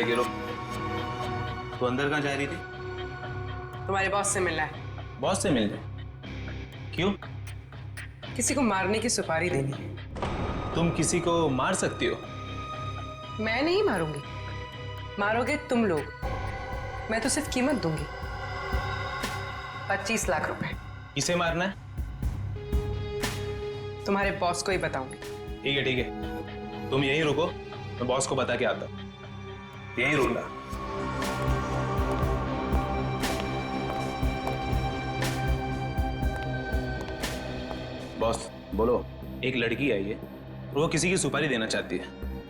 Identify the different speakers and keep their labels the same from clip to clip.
Speaker 1: लगे लोग। तो अंदर कहाँ जा रही थी?
Speaker 2: तुम्हारे बॉस से मिलना है।
Speaker 1: बॉस से मिलने? क्यों?
Speaker 2: किसी को मारने की सुपारी देनी है।
Speaker 1: तुम किसी को मार सकती हो?
Speaker 2: मैं नहीं मारूंगी, मारोगे तुम लोग। मैं तो सिर्फ कीमत दूंगी, 25 लाख रुपए।
Speaker 1: किसे मारना है?
Speaker 2: तुम्हारे बॉस को ही बताऊंगी।
Speaker 1: ठीक है ठीक है, तुम यहीं रुको, मैं बॉस को बता के आता हूँ। यहीं रुकना। बॉस
Speaker 3: बोलो।
Speaker 1: एक लड़की आई है, वो किसी की सुपारी देना चाहती है।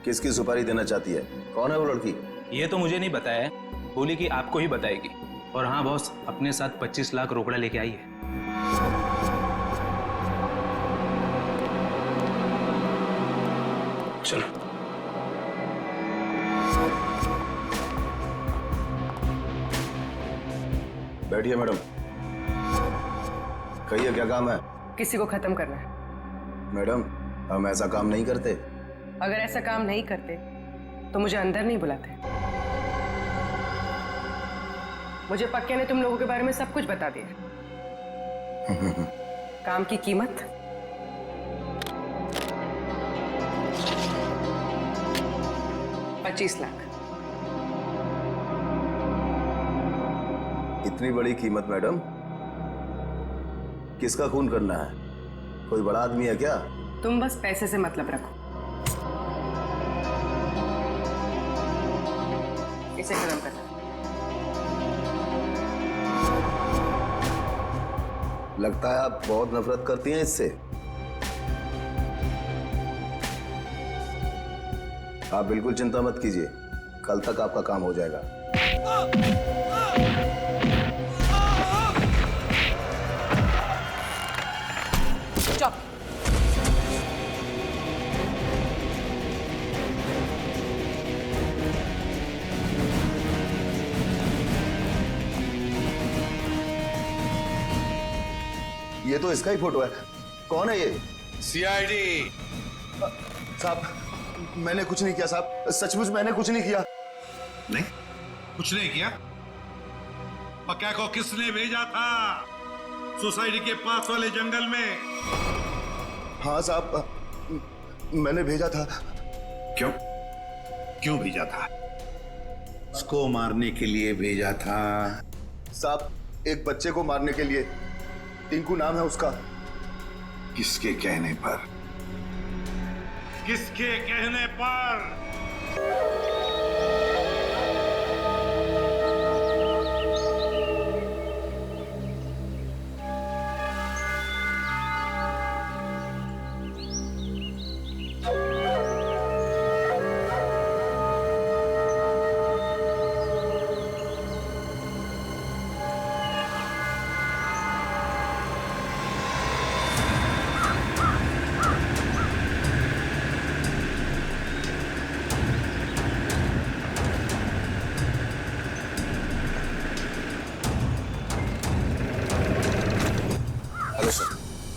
Speaker 3: किसकी सुपारी देना चाहती है? कौन है वो लड़की?
Speaker 1: ये तो मुझे नहीं बताया है, बोली कि आपको ही बताएगी। और हाँ बॉस, अपने साथ 25 लाख रोकड़ा लेके आई है। चलो।
Speaker 3: बैठिए मैडम। कहिए क्या काम है?
Speaker 2: किसी को खत्म करना है।
Speaker 3: मैडम हम ऐसा काम नहीं करते।
Speaker 2: अगर ऐसा काम नहीं करते तो मुझे अंदर नहीं बुलाते। मुझे पक्के ने तुम लोगों के बारे में सब कुछ बता दिया। काम की कीमत 25 लाख।
Speaker 3: इतनी बड़ी कीमत मैडम? किसका खून करना है? कोई बड़ा आदमी है क्या?
Speaker 2: तुम बस पैसे से मतलब रखो। इसे खत्म करना।
Speaker 3: लगता है आप बहुत नफरत करती हैं इससे। आप बिल्कुल चिंता मत कीजिए, कल तक आपका काम हो जाएगा।
Speaker 2: चुप।
Speaker 3: ये तो इसका ही फोटो है। कौन है ये?
Speaker 4: सीआईडी।
Speaker 3: साहब मैंने कुछ नहीं किया साहब, सचमुच मैंने कुछ नहीं किया।
Speaker 4: नहीं, कुछ नहीं किया? पक्का को किसने भेजा था सोसाइटी के पास वाले जंगल में?
Speaker 3: हाँ साहब, मैंने भेजा था।
Speaker 4: क्यों? क्यों भेजा था? उसको मारने के लिए भेजा था?
Speaker 3: साहब एक बच्चे को मारने के लिए। टिंकू नाम है उसका।
Speaker 4: किसके कहने पर? किसके कहने पर?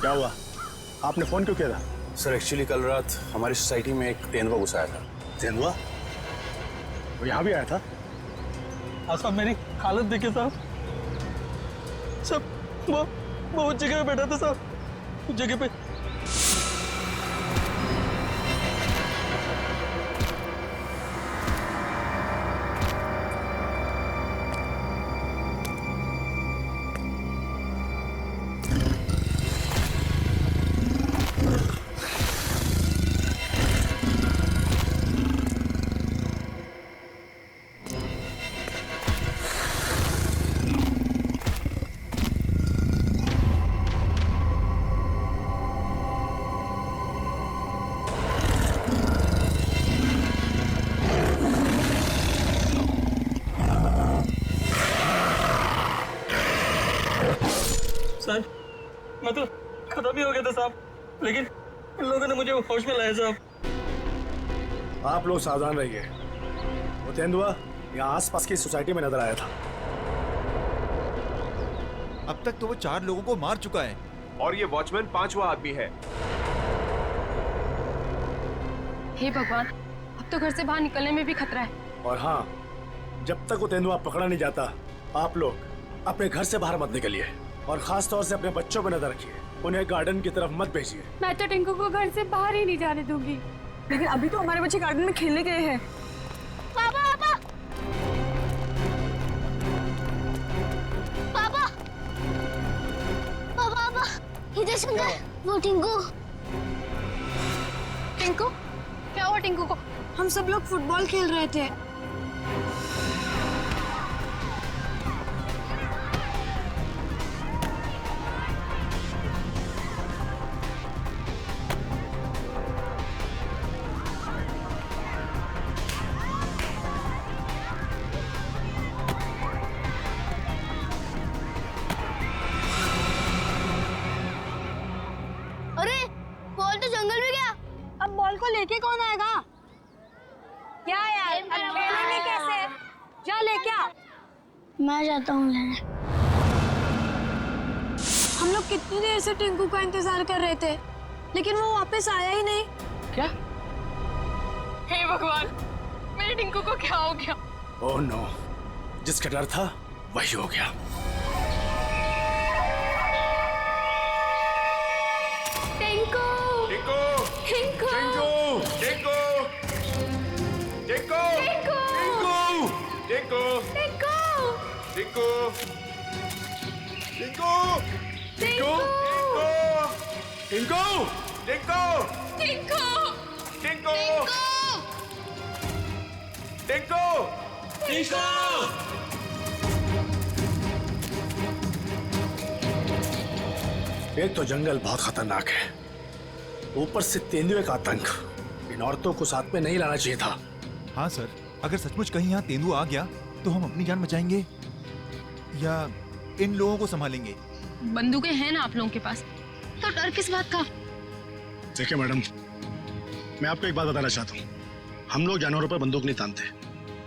Speaker 5: क्या हुआ? आपने फोन क्यों किया था?
Speaker 6: सर एक्चुअली कल रात हमारी सोसाइटी में एक तेंदुआ घुस आया था।
Speaker 5: तेंदुआ? वो यहाँ भी आया था?
Speaker 7: साहब मेरी हालत देखिए साहब। सब वो उस जगह पे बैठा था साहब, उस जगह पे। साहब मैं तो खत्म ही हो गया था साहब, लेकिन इन लोगों ने मुझे होश में लाया साहब।
Speaker 5: आप लोग सावधान रहिए। वो तेंदुआ यहाँ आसपास की सोसाइटी में नजर आया था।
Speaker 8: अब तक तो वो 4 लोगों को मार चुका है
Speaker 9: और ये वॉचमैन 5वां आदमी है।
Speaker 10: हे भगवान, अब तो घर से बाहर निकलने में भी खतरा है।
Speaker 5: और हाँ, जब तक वो तेंदुआ पकड़ा नहीं जाता आप लोग अपने घर से बाहर मत निकलिए और खास तौर से अपने बच्चों पर नजर रखिए। उन्हें गार्डन की तरफ मत भेजिए।
Speaker 10: मैं तो टिंकू को घर से बाहर ही नहीं जाने दूंगी।
Speaker 2: लेकिन अभी तो हमारे बच्चे गार्डन में खेलने गए हैं।
Speaker 10: पापा पापा पापा पापा पापा इधर सुन, वो टिंकू टिंकू क्या हुआ टिंकू को? हम सब लोग फुटबॉल खेल रहे थे। अरे बॉल तो जंगल में गया। अब बॉल को लेके कौन आएगा? क्या यार, अब खेलेंगे कैसे? जा लेके आ। मैं जाता हूँ लेने। हम लोग कितनी देर से टिंकू का इंतजार कर रहे थे, लेकिन वो वापस आया ही नहीं।
Speaker 2: क्या?
Speaker 10: हे भगवान, मेरे टिंकू को क्या हो गया?
Speaker 5: ओह नो, जिसका डर था वही हो गया।
Speaker 10: टिंकू
Speaker 9: टिंकू
Speaker 10: टिंकू
Speaker 9: टिंकू टिंकू टिंकू टिंकू
Speaker 10: टिंकू
Speaker 9: टिंकू टिंकू टिंकू टिंकू टिंकू
Speaker 10: टिंकू
Speaker 9: टिंकू टिंकू
Speaker 5: एक तो जंगल बहुत खतरनाक है, ऊपर से तेंदुए का आतंक। इन औरतों को साथ में नहीं लाना चाहिए था।
Speaker 8: हाँ सर, अगर सचमुच कहीं यहाँ तेंदुआ आ गया तो हम अपनी जान बचाएंगे या इन लोगों को संभालेंगे?
Speaker 10: बंदूकें हैं ना आप लोगों के पास, तो डर किस बात का?
Speaker 5: देखिए मैडम, मैं आपको एक बात बताना चाहता हूँ। हम लोग जानवरों पर बंदूक नहीं तानते,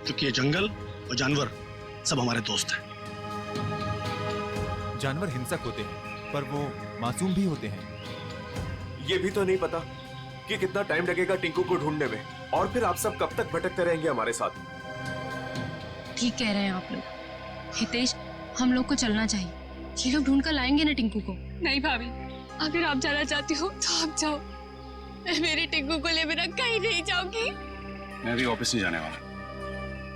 Speaker 5: क्योंकि ये जंगल और जानवर सब हमारे दोस्त हैं।
Speaker 8: जानवर हिंसक होते हैं, पर वो मासूम भी होते हैं।
Speaker 9: ये भी तो नहीं पता कि कितना टाइम लगेगा टिंकू को ढूंढने में, और फिर आप सब कब तक भटकते रहेंगे हमारे साथ।
Speaker 10: ठीक कह रहे हैं आप लोग। हितेश, हम लोग को चलना चाहिए। ये लोग ढूंढ कर लाएंगे ना टिंकू को। नहीं भाभी, अगर आप जाना चाहती हो तो आप जाओ। मैं मेरे टिंकू को ले बिना कहीं नहीं जाऊंगी।
Speaker 6: मैं भी ऑफिस नहीं जाने वाला।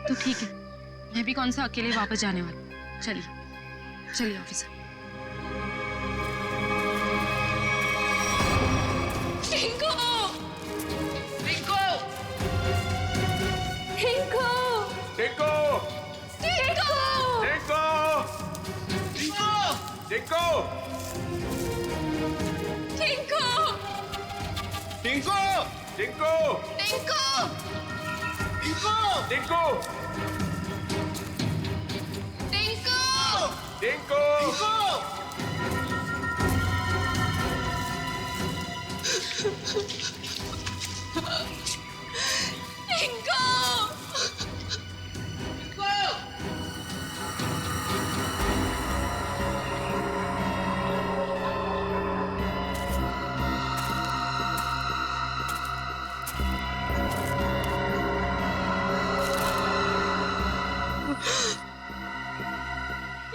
Speaker 10: तो ठीक है, मैं भी कौन सा अकेले वापस जाने वाली। चलिए चलिए ऑफिस। टिंकू
Speaker 9: टिंकू
Speaker 10: टिंकू
Speaker 9: टिंकू
Speaker 10: टिंकू
Speaker 9: टिंकू टिंकू
Speaker 10: टिंकू
Speaker 9: टिंकू टिंकू
Speaker 10: टिंकू
Speaker 9: टिंकू टिंकू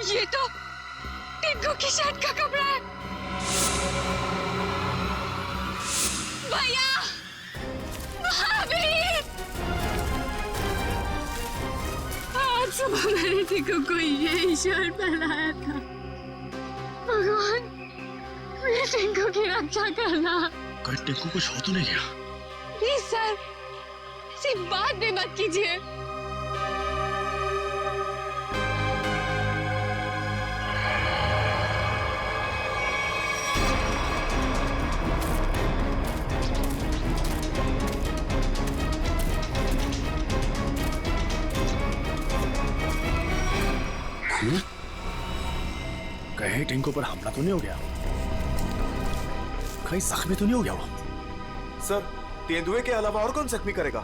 Speaker 10: ये तो टिंकू की शर्ट का कपड़ा है। भैया, भाभी, आज सुबह मैंने टिंकू को ये शर्ट पहनाया था। भगवान, मेरे टिंकू की रक्षा करना।
Speaker 5: कहीं टिंकू कुछ हो तो नहीं गया?
Speaker 10: प्लीज सर, ऐसी बात भी मत कीजिए।
Speaker 5: कहीं टिंकू पर हमला तो नहीं हो गया? कहीं जख्मी तो नहीं हो गया वो?
Speaker 9: सर, तेंदुए के अलावा और कौन जख्मी करेगा?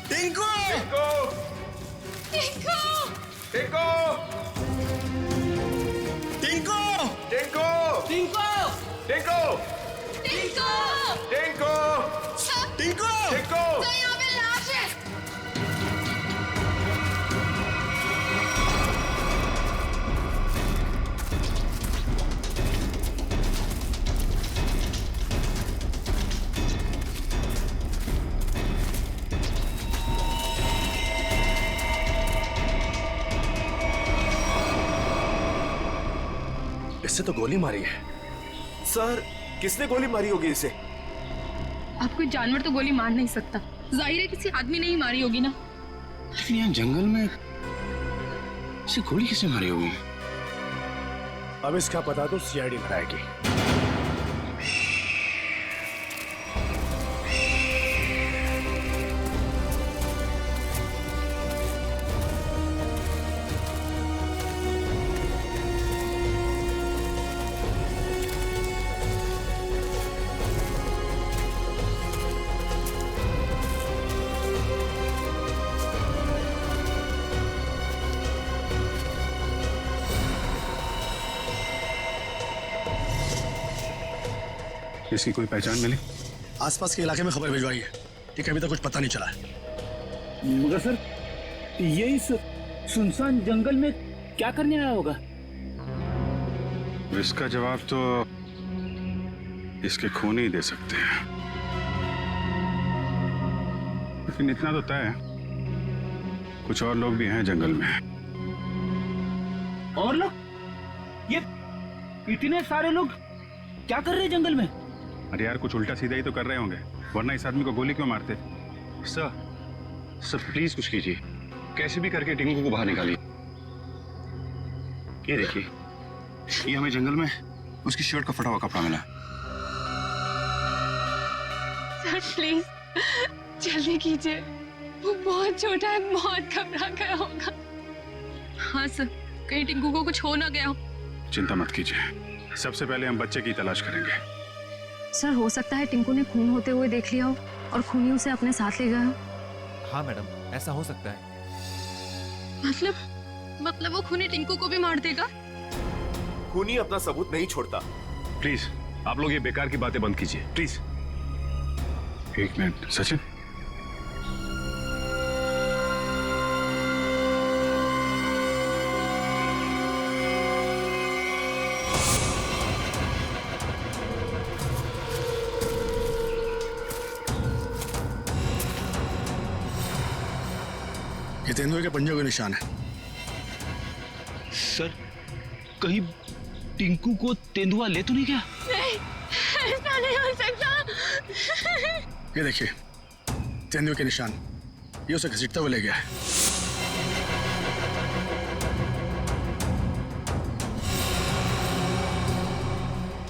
Speaker 9: टिंकू टिंकू टिंकू टिंकू
Speaker 10: टिंकू
Speaker 9: टिंकू
Speaker 5: टिंकू
Speaker 9: टिंकू
Speaker 10: यहाँ पे लाश है।
Speaker 5: इससे तो गोली मारी है।
Speaker 9: सर, किसने गोली मारी होगी इसे?
Speaker 10: अब कोई जानवर तो गोली मार नहीं सकता, जाहिर है किसी आदमी ने ही मारी होगी ना।
Speaker 6: लेकिन यहाँ जंगल में इसे गोली किसने मारी होगी?
Speaker 5: अब इसका पता तो सीआईडी लगाएगी।
Speaker 6: इसकी कोई पहचान मिली?
Speaker 5: आसपास के इलाके में खबर भिजवाई है, ठीक है, अभी तक कुछ पता नहीं चला है।
Speaker 7: मगर सर, ये इस सुनसान जंगल में क्या करने आया होगा?
Speaker 6: इसका जवाब तो इसके खून ही दे सकते हैं। लेकिन इतना तो तय है, कुछ और लोग भी हैं जंगल में।
Speaker 7: और लोग? ये इतने सारे लोग क्या कर रहे हैं जंगल में?
Speaker 6: अरे यार, कुछ उल्टा सीधा ही तो कर रहे होंगे, वरना इस आदमी को गोली क्यों मारते? सर प्लीज कुछ कीजिए, कैसे भी करके टिंकू को बाहर निकालिए। ये देखिए, ये हमें जंगल में उसकी शर्ट का फटा हुआ कपड़ा मिला।
Speaker 10: सर प्लीज जल्दी कीजिए, वो बहुत छोटा है, बहुत घबरा गया होगा। हाँ सर, कहीं टिंकू को कुछ हो ना गया हो।
Speaker 6: चिंता मत कीजिए, सबसे पहले हम बच्चे की तलाश करेंगे।
Speaker 10: सर हो सकता है टिंकू ने खून होते हुए देख लिया हो और खूनी उसे अपने साथ ले गया हो।
Speaker 8: हाँ मैडम, ऐसा हो सकता है।
Speaker 10: मतलब वो खूनी टिंकू को भी मार देगा?
Speaker 9: खूनी अपना सबूत नहीं छोड़ता।
Speaker 6: प्लीज आप लोग ये बेकार की बातें बंद कीजिए, प्लीज। एक मिनट सचिन,
Speaker 5: ये तेंदुए के पंजों के निशान है।
Speaker 1: सर कहीं टिंकू को तेंदुआ ले तो नहीं गया?
Speaker 10: नहीं, ऐसा नहीं हो सकता।
Speaker 5: ये देखिए, तेंदुए के निशान, ये उसे घसीटते हुए ले गया है।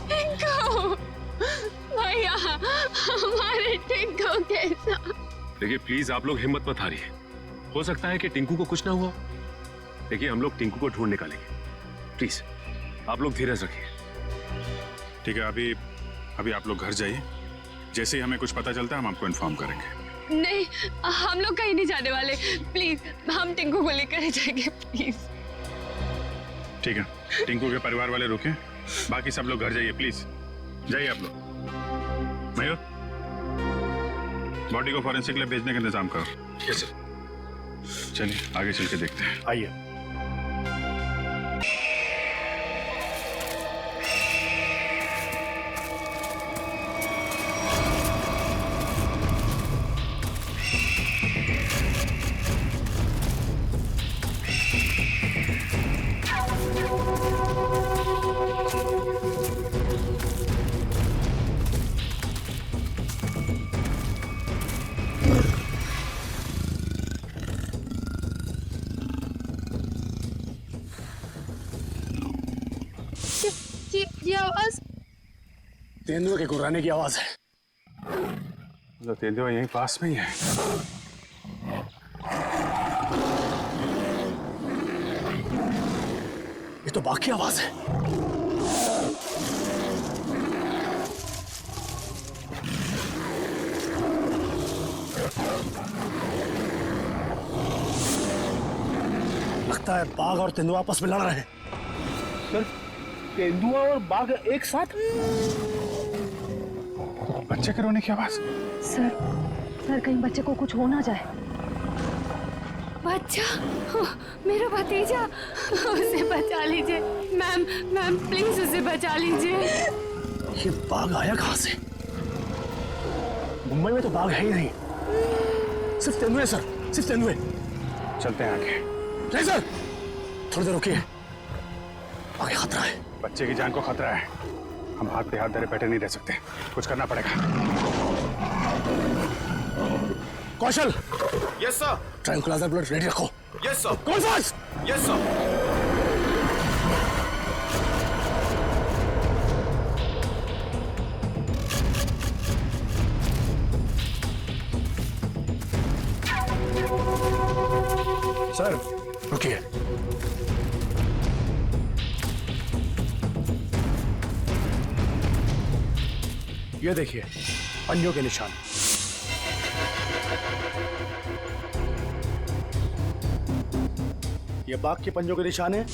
Speaker 10: टिंकू भैया, हमारे टिंकू कैसा?
Speaker 6: देखिए प्लीज आप लोग हिम्मत मत हारिए, हो सकता है कि टिंकू को कुछ ना हुआ। देखिए हम लोग टिंकू को ढूंढ निकालेंगे, प्लीज आप लोग धीरज रखिए। ठीक है, अभी आप लोग घर जाइए, जैसे ही हमें कुछ पता चलता है हम आपको इन्फॉर्म करेंगे।
Speaker 10: नहीं, हम लोग कहीं नहीं जाने वाले, प्लीज हम टिंकू को लेकर जाएंगे, प्लीज।
Speaker 6: ठीक है, टिंकू के परिवार वाले रुके, बाकी सब लोग घर जाइए, प्लीज जाइए आप लोग। मयूर, बॉडी को फॉरेंसिक लैब भेजने का इंतजाम करो।
Speaker 5: Yes sir.
Speaker 6: चलिए आगे चल के देखते हैं।
Speaker 5: आइए।
Speaker 10: ये आवाज
Speaker 5: तेंदुए के गुर्राने की आवाज है।
Speaker 6: तो तेंदुआ यहीं पास में ही है।
Speaker 5: ये तो बाघ की आवाज है। लगता है बाघ और तेंदुआ आपस में लड़ रहे हैं।
Speaker 7: सर
Speaker 5: तेंदुआ और बाघ एक साथ? बच्चे के रोने की आवाज।
Speaker 10: सर कहीं बच्चे को कुछ हो ना जाए। बच्चा, मेरा भतीजा, उसे बचा लीजिए मैम प्लीज उसे बचा लीजिए।
Speaker 5: ये बाघ आया कहां से? मुंबई में तो बाघ है ही नहीं, सिर्फ तेंदुए सर, सिर्फ तेंदुए। चलते हैं आगे। नहीं सर, थोड़ी देर रुकिए, आगे खतरा है। बच्चे की जान को खतरा है, हम हाथ पे हाथ धरे बैठे नहीं रह सकते, कुछ करना पड़ेगा। Kaushal.
Speaker 9: Yes sir.
Speaker 5: Tranquilizer blood ready रखो।
Speaker 9: Yes sir.
Speaker 5: कौन फास्ट?
Speaker 9: Yes sir.
Speaker 5: सर रुकिए। ये देखिए पंजों के निशान। ये बाघ के पंजों के निशान है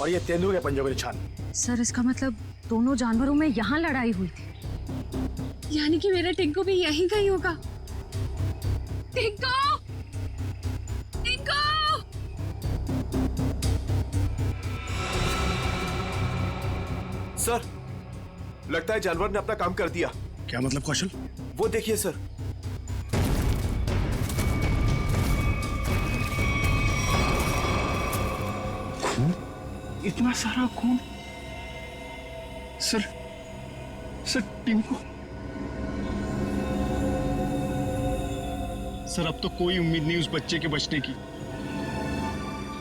Speaker 5: और ये तेंदुए के पंजों के निशान।
Speaker 10: सर इसका मतलब दोनों जानवरों में यहाँ लड़ाई हुई थी, यानी कि मेरा टिंकू भी यहीं कहीं होगा। टिंकू! टिंकू!
Speaker 9: सर लगता है जानवर ने अपना काम कर दिया।
Speaker 5: क्या मतलब कौशल?
Speaker 9: वो देखिए सर।
Speaker 5: खून? इतना सारा खून? सर टिंकू। सर अब तो कोई उम्मीद नहीं उस बच्चे के बचने की।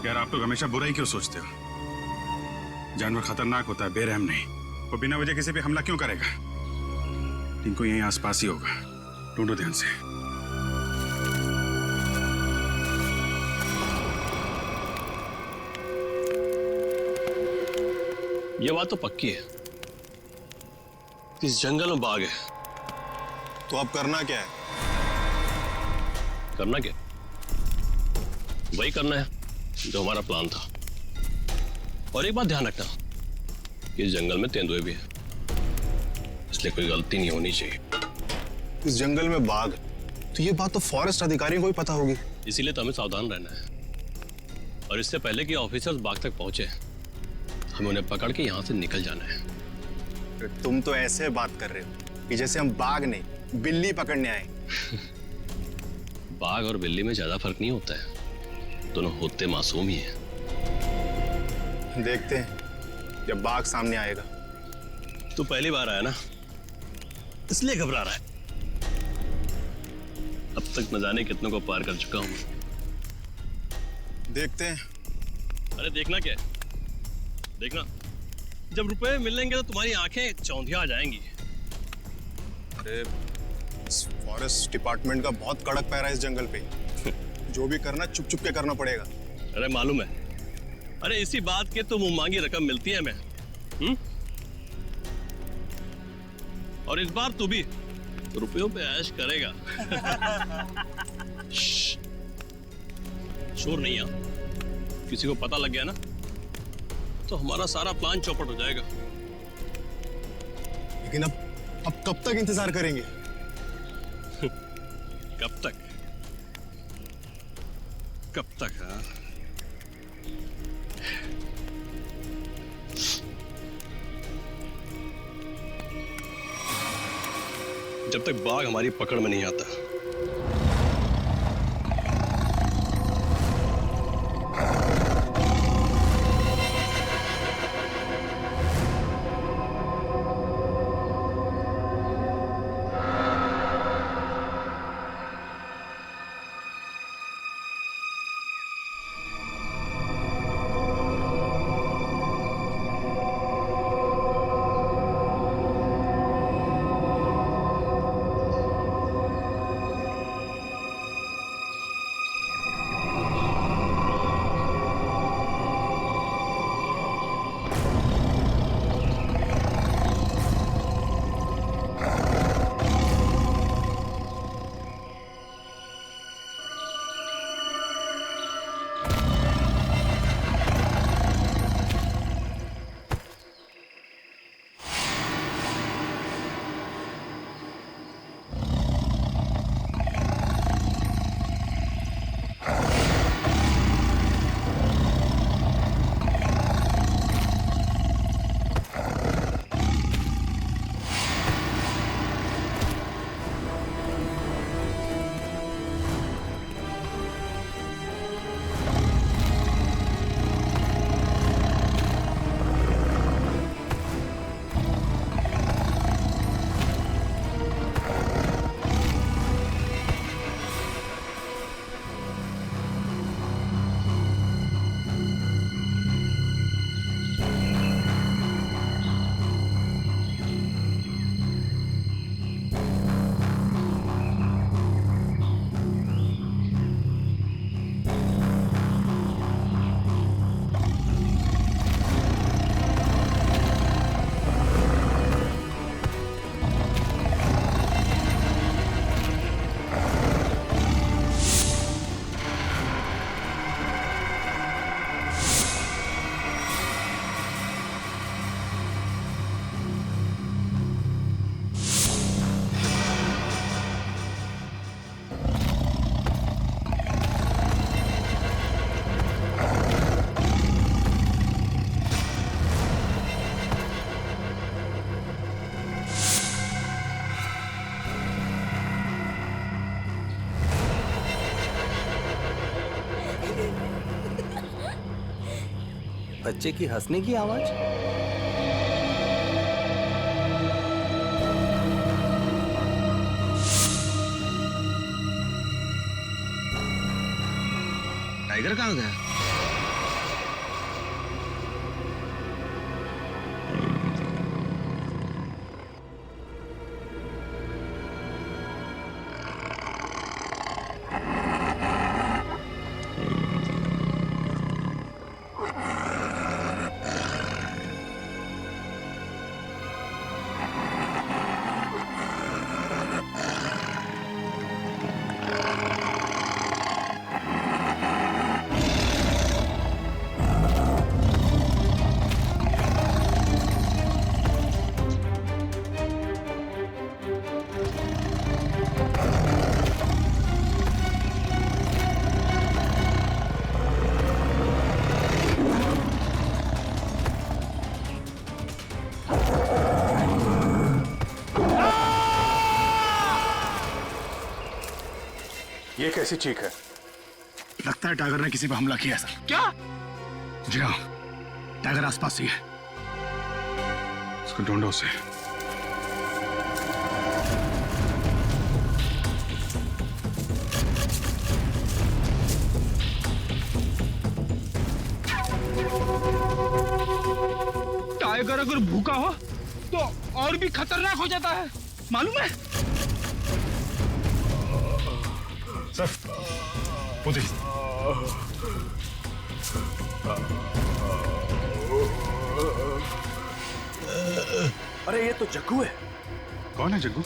Speaker 6: यार आप लोग हमेशा बुरा ही क्यों सोचते हो? जानवर खतरनाक होता है, बेरहम नहीं। वो बिना वजह किसी पे हमला क्यों करेगा? टिंकू यहीं आसपास ही होगा, ढूंढो ध्यान से।
Speaker 11: ये बात तो पक्की है, इस जंगल में बाघ है।
Speaker 3: तो अब करना क्या है?
Speaker 11: करना क्या? वही करना है जो हमारा प्लान था। और एक बात ध्यान रखना, इस जंगल में तेंदुए भी है, इसलिए कोई गलती नहीं होनी चाहिए।
Speaker 3: इस जंगल में बाघ, तो ये बात तो फॉरेस्ट अधिकारियों को ही पता होगी।
Speaker 11: इसीलिए तो हमें सावधान रहना है, और इससे पहले कि ऑफिसर्स बाघ तक पहुंचे हमें उन्हें पकड़ के यहाँ से निकल जाना है।
Speaker 3: तुम तो ऐसे बात कर रहे हो कि जैसे हम बाघ नहीं बिल्ली पकड़ने आए।
Speaker 11: बाघ और बिल्ली में ज्यादा फर्क नहीं होता है, दोनों होते मासूम ही हैं।
Speaker 3: देखते हैं जब बाघ सामने आएगा।
Speaker 11: तू पहली बार आया ना, इसलिए घबरा रहा है। अब तक न जाने कितनों को पार कर चुका हूं।
Speaker 3: देखते हैं।
Speaker 11: अरे देखना क्या है? देखना, जब रुपए मिलेंगे तो तुम्हारी आंखें चौंधिया आ जाएंगी।
Speaker 3: अरे फॉरेस्ट डिपार्टमेंट का बहुत कड़क पैरा है इस जंगल पे। जो भी करना चुप चुप के करना पड़ेगा।
Speaker 11: अरे मालूम है, अरे इसी बात के तो मुंह मांगी रकम मिलती है हमें। और इस बार तू भी रुपयों पे ऐश करेगा। शोर नहीं आ, किसी को पता लग गया ना तो हमारा सारा प्लान चौपट हो जाएगा।
Speaker 3: लेकिन अब कब तक इंतजार करेंगे?
Speaker 11: कब तक? कब तक? हाँ, जब तक बाघ हमारी पकड़ में नहीं आता।
Speaker 12: बच्चे की हंसने की आवाज।
Speaker 11: टाइगर कहाँ गया?
Speaker 5: ये कैसी चीख है? लगता है टाइगर ने किसी पर हमला किया सर। क्या? जी हाँ, टाइगर आसपास ही है। उसको ढूंढो उसे।
Speaker 7: टाइगर अगर भूखा हो तो और भी खतरनाक हो जाता है, मालूम है?
Speaker 5: सर, वो देखिए।
Speaker 13: अरे ये तो जग्गू है।
Speaker 5: कौन है जग्गू?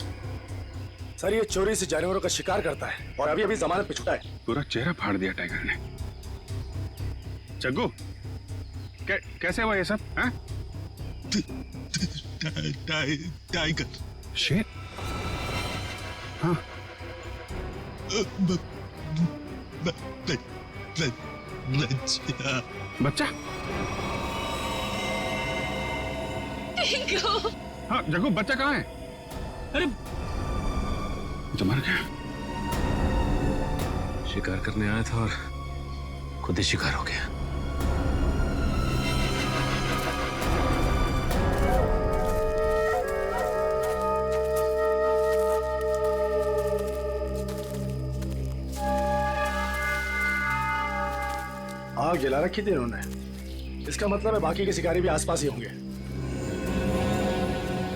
Speaker 13: सर ये चोरी से जानवरों का शिकार करता है और अभी अभी जमानत पे छुटा है।
Speaker 5: पूरा चेहरा फाड़ दिया टाइगर ने। जग्गू, कैसे हुआ ये सब? हैं?
Speaker 4: टाइगर
Speaker 5: शेर? हाँ। बच्चा? हाँ जग्गू, बच्चा कहाँ है?
Speaker 7: अरे
Speaker 5: तो मर गया।
Speaker 11: शिकार करने आया था और खुद ही शिकार हो गया।
Speaker 13: आग जला रखी थी इन्होंने। इसका मतलब है बाकी के शिकारी भी आसपास ही होंगे।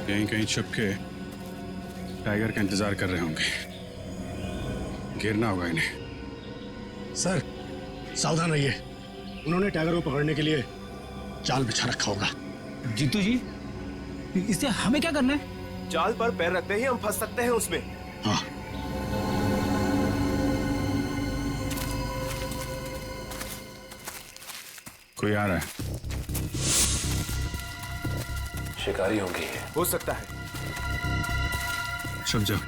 Speaker 5: कहीं कहीं छुप के टाइगर का इंतजार कर रहे होंगे। गिरना होगा इन्हें।
Speaker 13: सर सावधान रहिए, उन्होंने टाइगर को पकड़ने के लिए जाल बिछा रखा होगा।
Speaker 7: जीतू जी, इससे हमें क्या करना है?
Speaker 9: जाल पर पैर रखते ही हम फंस सकते हैं उसमें।
Speaker 5: हाँ। कोई आ रहा है।
Speaker 11: शिकारी होंगे।
Speaker 9: हो सकता है।
Speaker 5: सब जाओ।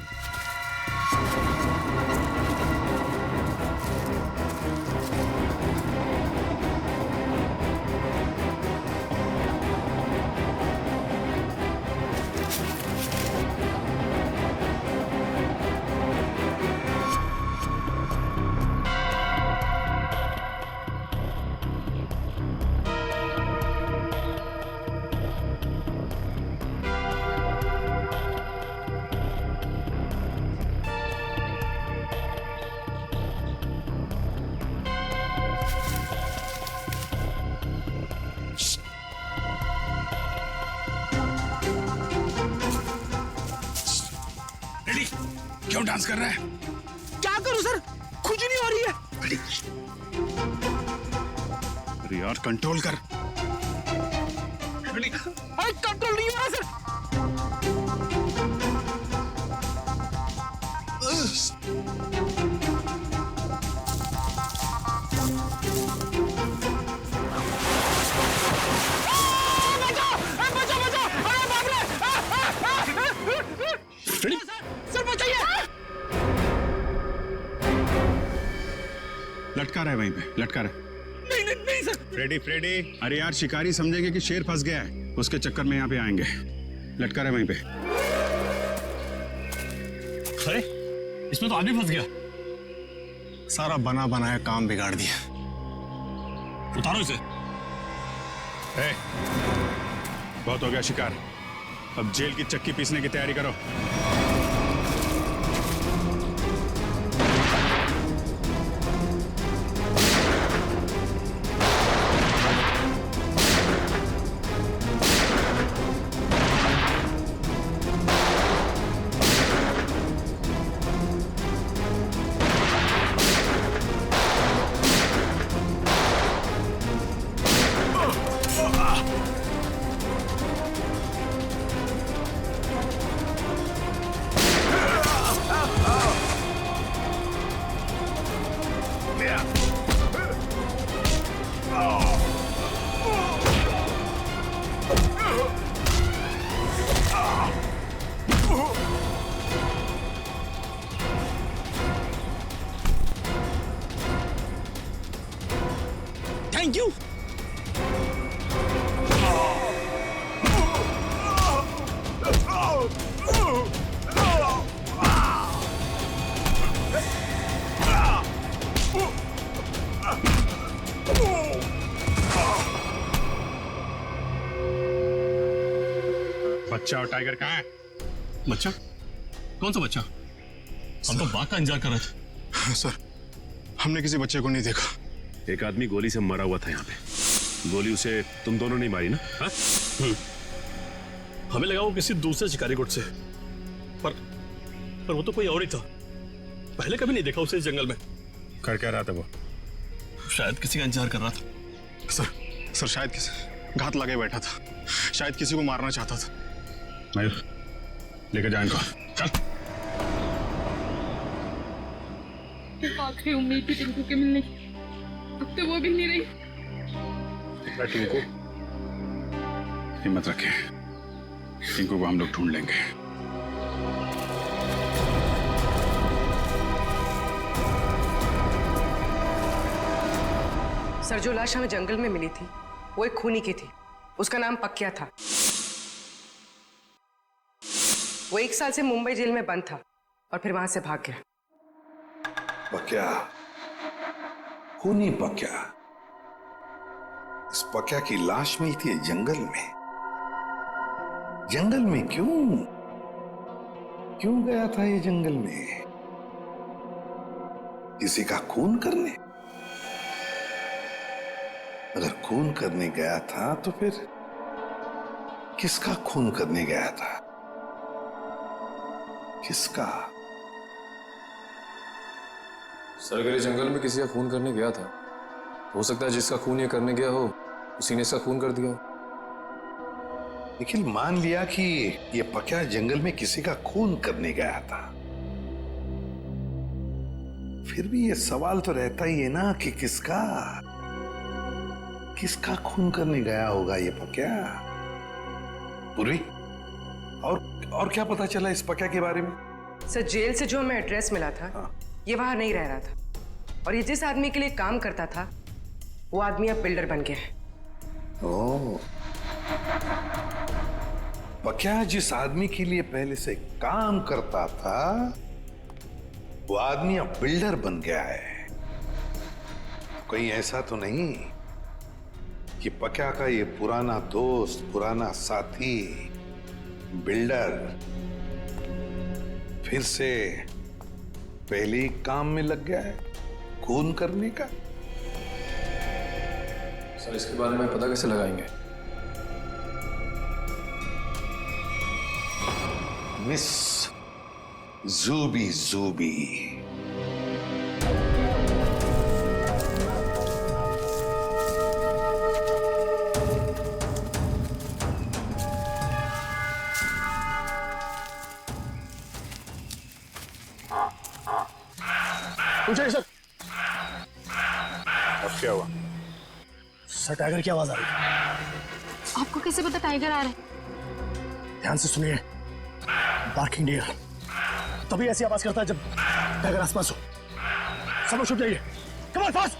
Speaker 5: क्यों डांस कर रहा है?
Speaker 7: क्या करूं सर, खुजली हो रही है।
Speaker 5: अरे यार कंट्रोल कर।
Speaker 7: अरे कंट्रोल नहीं हो रहा सर।
Speaker 5: लटका रहा है वहीं पे, लटका रहा है।
Speaker 7: नहीं नहीं नहीं सर।
Speaker 5: फ्रेडी फ्रेडी, अरे यार शिकारी समझेंगे कि शेर फंस गया है, उसके चक्कर में यहाँ पे आएंगे। लटका रहा है वहीं पे।
Speaker 7: अरे इसमें तो आदमी फंस गया।
Speaker 3: सारा बना बनाया काम बिगाड़ दिया।
Speaker 7: उतारो इसे।
Speaker 5: बहुत हो गया शिकार, अब जेल की चक्की पीसने की तैयारी करो।
Speaker 7: Thank you.
Speaker 5: बच्चा और टाइगर कहाँ है?
Speaker 11: बच्चा? कौन सा बच्चा? हम तो बाघ का इंतजार कर रहे थे।
Speaker 3: सर, हमने किसी बच्चे को नहीं देखा।
Speaker 6: एक आदमी गोली से मरा हुआ था यहाँ पे। गोली उसे तुम दोनों ने मारी ना? हाँ?
Speaker 11: हमें लगा वो किसी दूसरे शिकारी गुट से, पर वो तो कोई और ही था। पहले कभी नहीं देखा उसे इस जंगल में।
Speaker 5: कर क्या रहा था वो?
Speaker 11: शायद किसी का इंतजार कर रहा था।
Speaker 3: सर शायद किसी घात लगे बैठा था, शायद किसी को मारना चाहता था।
Speaker 5: मयूर, लेकर जाए इनको। चल।
Speaker 10: आखिरी उम्मीद थी टिंकू के मिलने की, अब तो वो भी नहीं रही।
Speaker 5: टिंकू, हिम्मत रखे, टिंकू को हम लोग ढूंढ लेंगे।
Speaker 2: सर, जो लाश हमें जंगल में मिली थी वो एक खूनी की थी। उसका नाम पक्या था। वो 1 साल से मुंबई जेल में बंद था और फिर वहां से भाग गया।
Speaker 4: पक्या, खूनी पक्या। इस पक्या की लाश मिली थी जंगल में। जंगल में क्यों गया था ये जंगल में? किसी का खून करने? अगर खून करने गया था तो फिर किसका खून करने गया था? किसका?
Speaker 12: सर, अगर जंगल में किसी का खून करने गया था, हो सकता है जिसका खून ये करने गया हो उसी ने इसका खून कर दिया।
Speaker 4: निखिल, मान लिया कि ये पक्या जंगल में किसी का खून करने गया था, फिर भी ये सवाल तो रहता ही है ना कि किसका खून करने गया होगा ये पक्या? पूर्वी, और क्या पता चला इस पक्या के बारे में?
Speaker 2: सर, जेल से जो हमें एड्रेस मिला था, ये वहां नहीं रह रहा था और ये जिस आदमी के लिए काम करता था वो आदमी अब बिल्डर बन गया है।
Speaker 4: ओह, पक्या जिस आदमी के लिए पहले से काम करता था वो आदमी अब बिल्डर बन गया है। कहीं ऐसा तो नहीं कि पक्या का ये पुराना दोस्त, पुराना साथी बिल्डर फिर से पहले ही काम में लग गया है खून करने का?
Speaker 12: सर, इसके बारे में पता कैसे लगाएंगे?
Speaker 4: मिस जूबी
Speaker 13: पूछिए सर।
Speaker 5: अब क्या हुआ?
Speaker 13: सर, टाइगर की आवाज आ रही है।
Speaker 10: आपको कैसे पता टाइगर आ रहा है?
Speaker 13: ध्यान से सुनिए। बार्किंग डियर तभी ऐसी आवाज करता है जब टाइगर आसपास हो। सब लोग छुप जाइए। Come on, fast.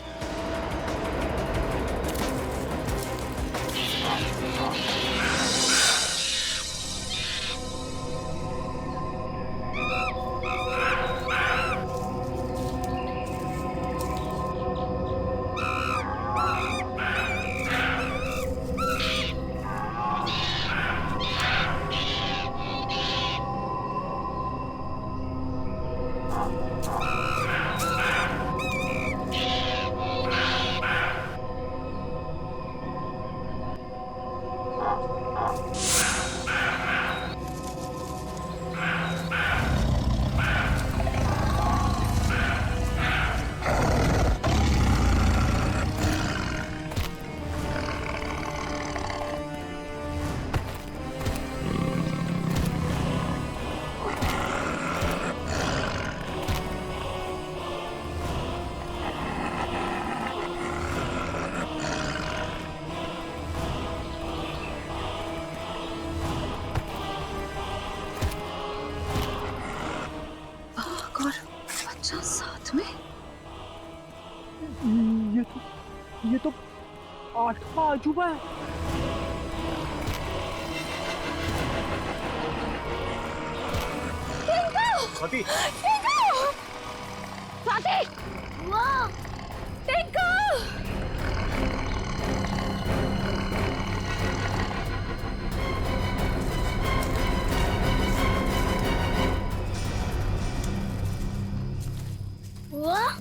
Speaker 10: साथ में
Speaker 7: ये तो आठवां अजूबा है।
Speaker 13: स्वाति,
Speaker 10: स्वाति, वाह, टिंकू।
Speaker 14: वाह,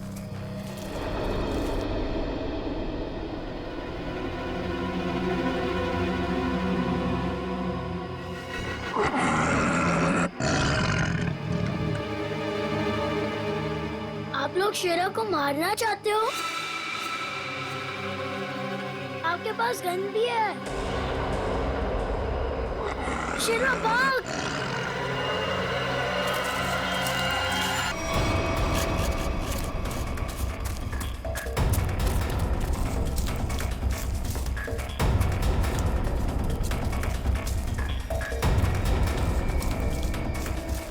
Speaker 14: आप लोग शेरा को मारना चाहते हो? आपके पास गन भी है। शेरा भाग!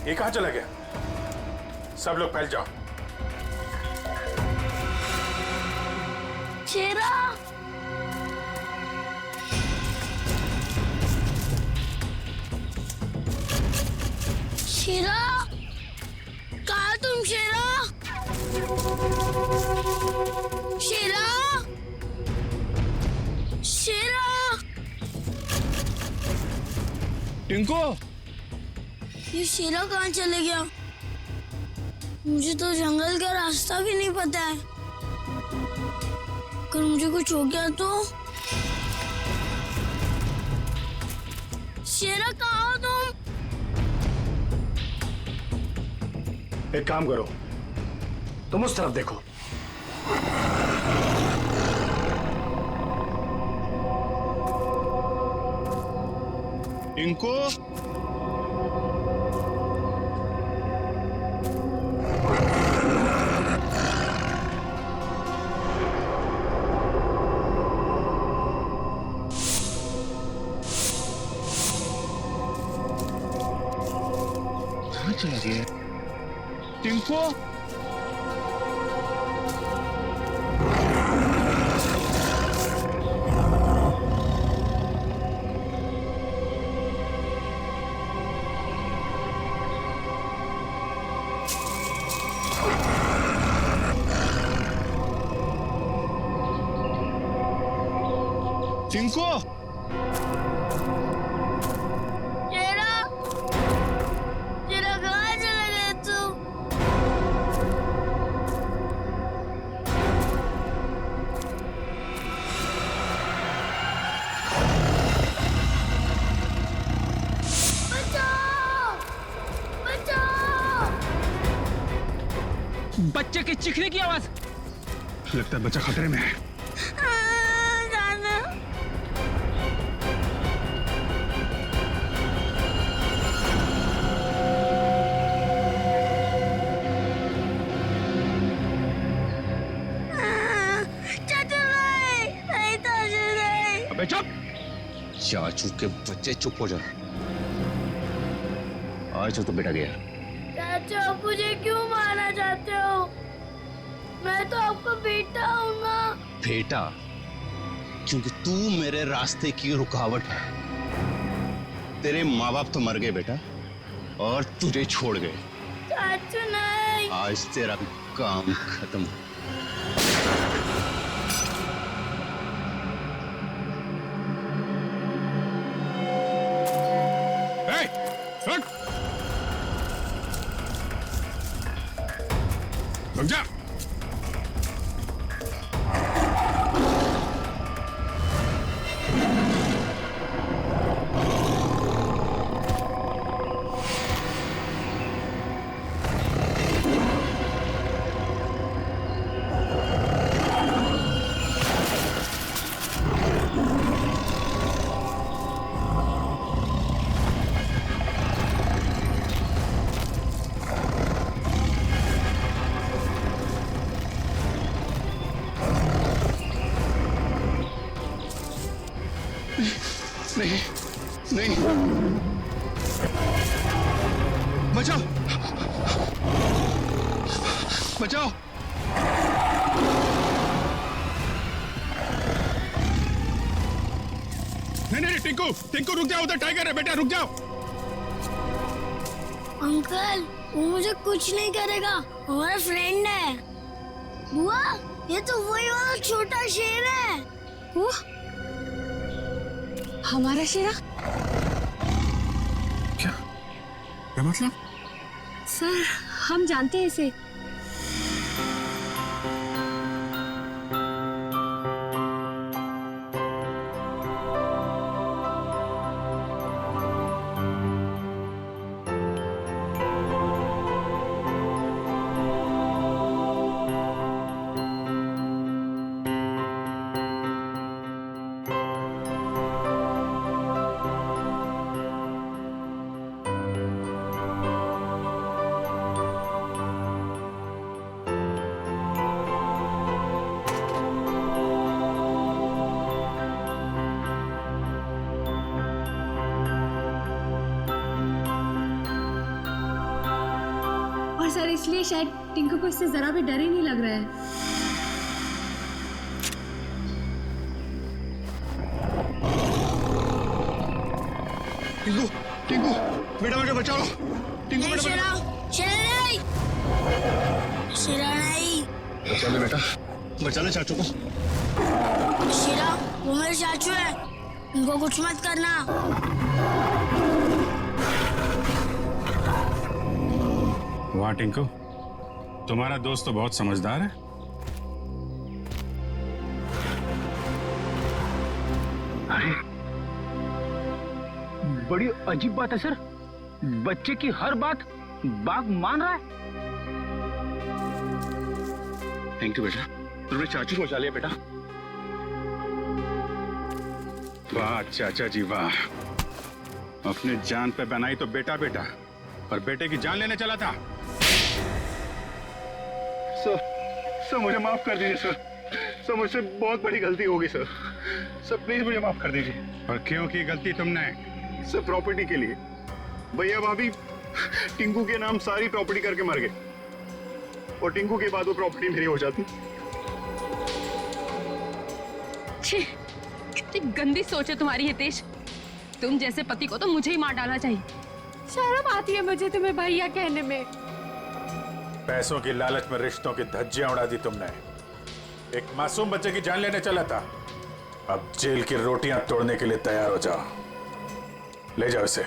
Speaker 5: ये कहाँ चला गया? सब लोग फैल जाओ।
Speaker 14: शेरा! शेरा! कहाँ तुम शेरा? शेरा! शेरा!
Speaker 7: टिंकू,
Speaker 14: ये शेरा कहाँ चले गया? मुझे तो जंगल का रास्ता भी नहीं पता है। अगर मुझे कुछ हो गया तो? शेरा कहाँ हो तुम?
Speaker 13: एक काम करो, तुम उस तरफ देखो।
Speaker 5: इनको
Speaker 7: चला गया टिंकू।
Speaker 5: टिंकू,
Speaker 7: बच्चे की चीखने की आवाज।
Speaker 5: लगता है बच्चा खतरे में है।
Speaker 11: अबे चुप! चाचू के बच्चे चुप हो जा। आज तो बेटा गया।
Speaker 14: चाचा, आप मुझे क्यों मारना चाहते हो? मैं तो आपका बेटा हूँ ना।
Speaker 11: बेटा? क्योंकि तू मेरे रास्ते की रुकावट है। तेरे माँ बाप तो मर गए बेटा, और तुझे छोड़ गए।
Speaker 14: चाचू नहीं।
Speaker 11: आज तेरा काम खत्म।
Speaker 6: रुक जा।
Speaker 5: नहीं नहीं, बचाओ बचाओ।
Speaker 6: नहीं, टिंकू टिंकू रुक जाओ, उधर टाइगर है बेटा, रुक जाओ।
Speaker 14: अंकल वो मुझे कुछ नहीं करेगा, हमारा फ्रेंड है। बुआ ये तो वही वाला छोटा शेर है।
Speaker 10: वो हमारा शेरा?
Speaker 6: क्या मतलब?
Speaker 10: सर हम जानते हैं इसे।
Speaker 15: सर इसलिए शायद टिंकू को इससे जरा भी डर ही नहीं लग रहा है।
Speaker 5: टिंकू टिंकू बेटा बेटा बचाओ। टिंकू बेटा
Speaker 14: शेरा नहीं, शेरा नहीं।
Speaker 5: बचा ले बेटा, बचा ले चाचू को।
Speaker 14: शेरा वो मेरे चाचू है, उनको कुछ मत करना।
Speaker 6: वाह टिंकू, तुम्हारा दोस्त तो बहुत समझदार है।
Speaker 5: अरे बड़ी अजीब बात है सर, बच्चे की हर बात बाघ मान रहा है। थैंक यू बेटा, तुमने चाचू को बचा लिया बेटा।
Speaker 6: वाह चाचा जी वाह, अपने जान पे बनाई तो बेटा बेटा, पर बेटे की जान लेने चला था।
Speaker 5: सर मुझे माफ कर दीजिए सर मुझसे बहुत बड़ी गलती होगी सर प्लीज मुझे माफ कर दीजिए।
Speaker 6: और क्यों की गलती तुमने?
Speaker 5: सर प्रॉपर्टी के लिए, भैया भाभी टिंकू के नाम सारी प्रॉपर्टी करके मर गए, और टिंकू के बाद वो प्रॉपर्टी मेरी हो जाती।
Speaker 10: छी, कितनी गंदी सोच है तुम्हारी हितेश। तुम जैसे पति को तो मुझे ही मार डालना चाहिए।
Speaker 15: शर्म आती है मुझे तुम्हें भैया कहने में।
Speaker 6: पैसों की लालच में रिश्तों की धज्जियां उड़ा दी तुमने। एक मासूम बच्चे की जान लेने चला था, अब जेल की रोटियां तोड़ने के लिए तैयार हो जाओ। ले जाओ इसे।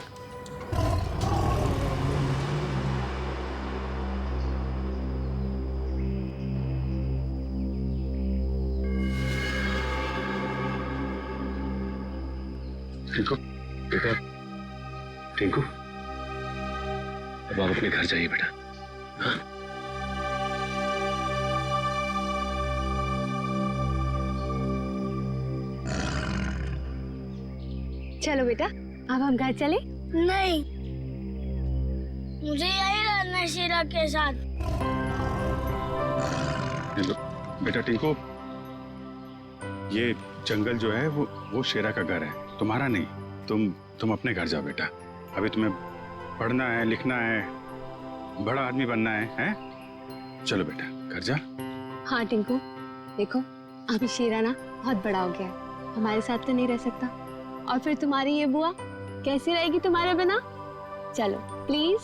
Speaker 5: टिंकू बेटा, टिंकू अब आप अपने घर जाइए बेटा। हाँ?
Speaker 15: चलो बेटा अब हम घर चले।
Speaker 14: नहीं, मुझे यही रहना है शेरा के साथ।
Speaker 6: बेटा टिंकू, ये जंगल जो है वो शेरा का घर है, तुम्हारा नहीं। तुम अपने घर जाओ बेटा। अभी तुम्हें पढ़ना है, लिखना है, बड़ा आदमी बनना है? चलो बेटा घर जा।
Speaker 15: हाँ टिंकू देखो, अभी शेरा ना बहुत बड़ा हो गया है, हमारे साथ तो नहीं रह सकता। और फिर तुम्हारी ये बुआ कैसी रहेगी तुम्हारे बिना? चलो प्लीज।